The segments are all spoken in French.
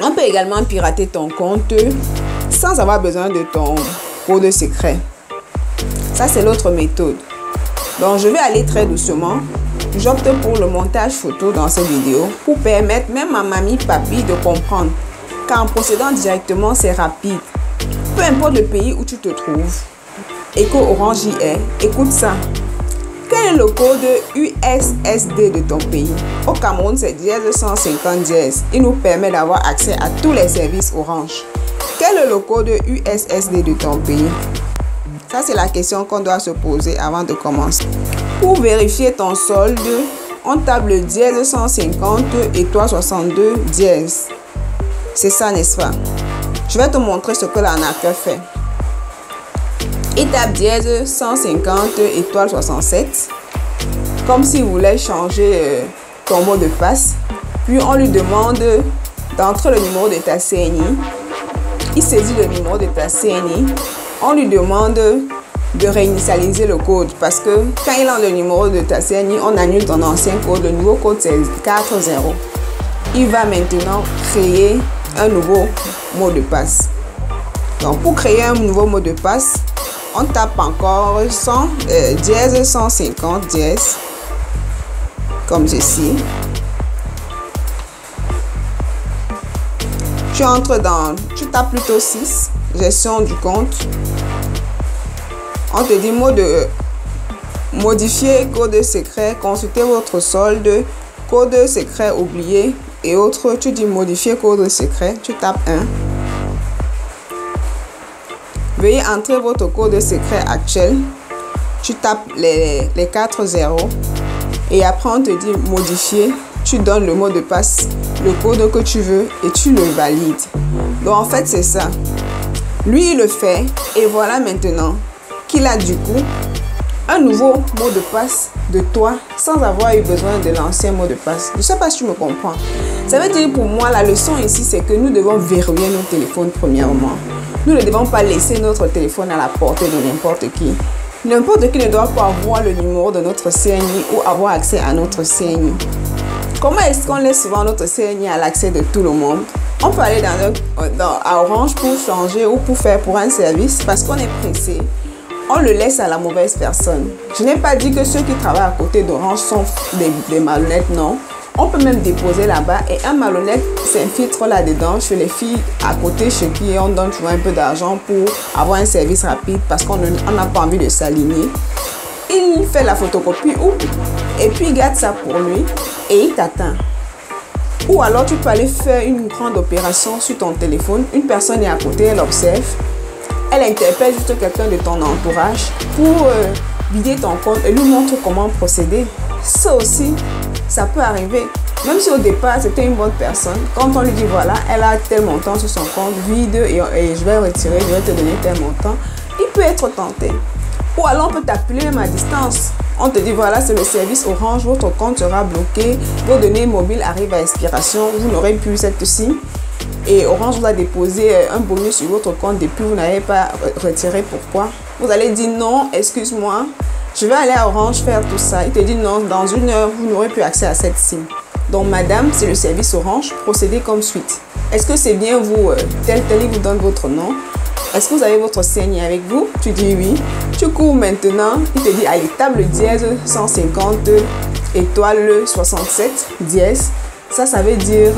On peut également pirater ton compte sans avoir besoin de ton code secret. Ça, c'est l'autre méthode. Donc, je vais aller très doucement. J'opte pour le montage photo dans cette vidéo pour permettre même à mamie, papi de comprendre qu'en procédant directement, c'est rapide. Peu importe le pays où tu te trouves et qu'Orange y est, écoute ça. Quel est le code USSD de ton pays? Au Cameroun, c'est dièse 150 dièse. Il nous permet d'avoir accès à tous les services Orange. Quel est le code USSD de ton pays? Ça, c'est la question qu'on doit se poser avant de commencer. Pour vérifier ton solde, on tape le dièse 150 étoile 62 dièse. C'est ça, n'est-ce pas? Je vais te montrer ce que l'arnaqueur fait. Il tape dièse 150 étoile 67 comme s'il voulait changer ton mot de passe. Puis on lui demande d'entrer le numéro de ta CNI. Il saisit le numéro de ta CNI. On lui demande de réinitialiser le code parce que quand il a le numéro de ta CNI, on annule ton ancien code. Le nouveau code c'est 40. Il va maintenant créer un nouveau mot de passe. Donc pour créer un nouveau mot de passe, on tape encore dièse 150 dièse comme ceci. Tu tapes plutôt 6, gestion du compte. On te dit mot de modifier code secret, consulter votre solde, code secret oublié et autres. Tu dis modifier code secret, tu tapes 1. Veuillez entrer votre code secret actuel. Tu tapes les 4 zéros et après on te dit modifier. Tu donnes le mot de passe, le code que tu veux et tu le valides. Donc en fait c'est ça. Lui il le fait et voilà maintenant qu'il a du coup un nouveau mot de passe de toi sans avoir eu besoin de l'ancien mot de passe. Je ne sais pas si tu me comprends. Ça veut dire pour moi la leçon ici c'est que nous devons verrouiller nos téléphones premièrement. Nous ne devons pas laisser notre téléphone à la portée de n'importe qui. N'importe qui ne doit pas avoir le numéro de notre CNI ou avoir accès à notre CNI. Comment est-ce qu'on laisse souvent notre CNI à l'accès de tout le monde? On peut aller à Orange pour changer ou pour un service parce qu'on est pressé. On le laisse à la mauvaise personne. Je n'ai pas dit que ceux qui travaillent à côté d'Orange sont des malhonnêtes, non. On peut même déposer là-bas et un malhonnête s'infiltre là-dedans chez les filles à côté chez qui on donne toujours un peu d'argent pour avoir un service rapide parce qu'on n'a pas envie de s'aligner. Il fait la photocopie et puis il garde ça pour lui et il t'attend. Ou alors tu peux aller faire une grande opération sur ton téléphone. Une personne est à côté, elle observe. Elle interpelle juste quelqu'un de ton entourage pour vider ton compte et lui montre comment procéder. Ça aussi, ça peut arriver. Même si au départ c'était une bonne personne, quand on lui dit voilà, elle a tel montant sur son compte, vide et je vais retirer, je vais te donner tel montant, il peut être tenté. Ou alors on peut t'appeler même à distance. On te dit voilà, c'est le service Orange, votre compte sera bloqué, vos données mobiles arrivent à expiration, vous n'aurez plus cette SIM. Et Orange vous a déposé un bonus sur votre compte depuis vous n'avez pas retiré. Pourquoi? Vous allez dire non, excuse-moi, je vais aller à Orange faire tout ça. Il te dit non, dans 1 heure, vous n'aurez plus accès à cette SIM. Donc madame, c'est le service Orange, procédez comme suite. Est-ce que c'est bien vous, tel, il vous donne votre nom? Est-ce que vous avez votre CNI avec vous? Tu dis oui. Tu cours maintenant, il te dit allez, table dièse 150 étoile 67 dièse. Ça veut dire,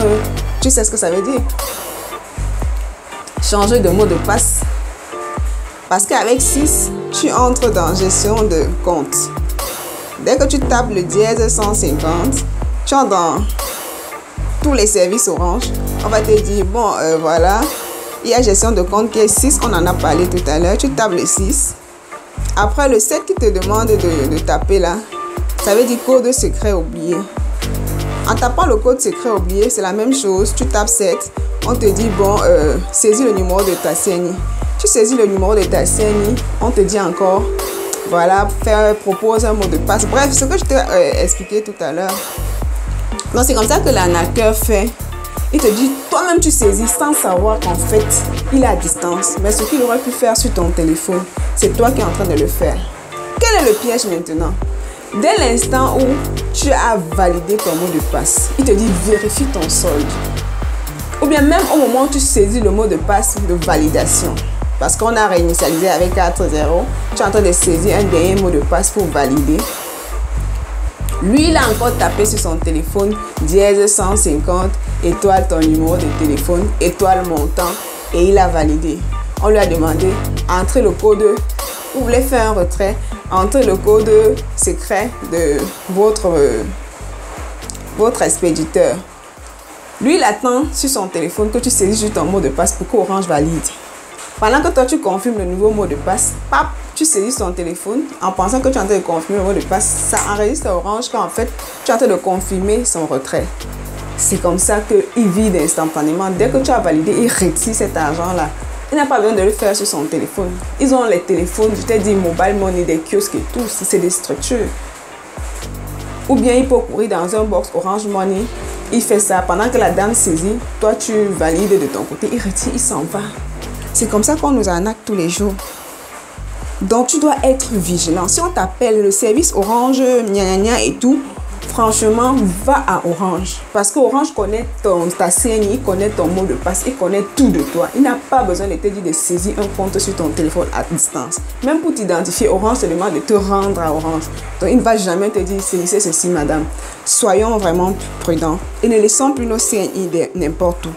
tu sais ce que ça veut dire? Changer de mot de passe. Parce qu'avec 6, tu entres dans gestion de compte. Dès que tu tapes le dièse 150, tu entres dans tous les services Orange. On va te dire, bon, voilà, il y a gestion de compte qui est 6, on en a parlé tout à l'heure. Tu tapes le 6. Après, le 7 qui te demande de taper là, ça veut dire code secret oublié. En tapant le code secret oublié, c'est la même chose. Tu tapes 7. On te dit, bon, saisis le numéro de ta CNI. Tu saisis le numéro de ta CNI. On te dit encore, voilà, propose un mot de passe. Bref, ce que je t'ai expliqué tout à l'heure. Donc, c'est comme ça que l'arnaqueur fait. Il te dit, toi-même, tu saisis sans savoir qu'en fait, il est à distance. Mais ce qu'il aurait pu faire sur ton téléphone, c'est toi qui es en train de le faire. Quel est le piège maintenant? Dès l'instant où tu as validé ton mot de passe, il te dit vérifie ton solde. Ou bien même au moment où tu saisis le mot de passe de validation. Parce qu'on a réinitialisé avec 4.0, tu es en train de saisir un dernier mot de passe pour valider. Lui, il a encore tapé sur son téléphone dièse 150, étoile ton numéro de téléphone, étoile montant, et il a validé. On lui a demandé, entrez le code, vous voulez faire un retrait, entrez le code secret de votre expéditeur. Lui, il attend sur son téléphone que tu saisis juste ton mot de passe pour qu'Orange valide. Pendant que toi, tu confirmes le nouveau mot de passe, pap, tu saisis ton téléphone en pensant que tu es en train de confirmer le mot de passe. Ça enregistre à Orange qu'en fait, tu es en train de confirmer son retrait. C'est comme ça qu'il vide instantanément. Dès que tu as validé, il retire cet argent-là. Il n'a pas besoin de le faire sur son téléphone. Ils ont les téléphones, je t'ai dit, mobile money, des kiosques et tout. C'est des structures. Ou bien il peut courir dans un box Orange Money. Il fait ça pendant que la dame saisit. Toi, tu valides de ton côté. Il retire, il s'en va. C'est comme ça qu'on nous arnaque tous les jours. Donc, tu dois être vigilant. Si on t'appelle le service Orange, gna gna gna et tout, franchement, va à Orange. Parce qu'Orange connaît ta CNI, il connaît ton mot de passe, il connaît tout de toi. Il n'a pas besoin de te dire de saisir un compte sur ton téléphone à distance. Même pour t'identifier, Orange te demande de te rendre à Orange. Donc, il ne va jamais te dire, c'est ceci, madame. Soyons vraiment prudents et ne laissons plus nos CNI n'importe où.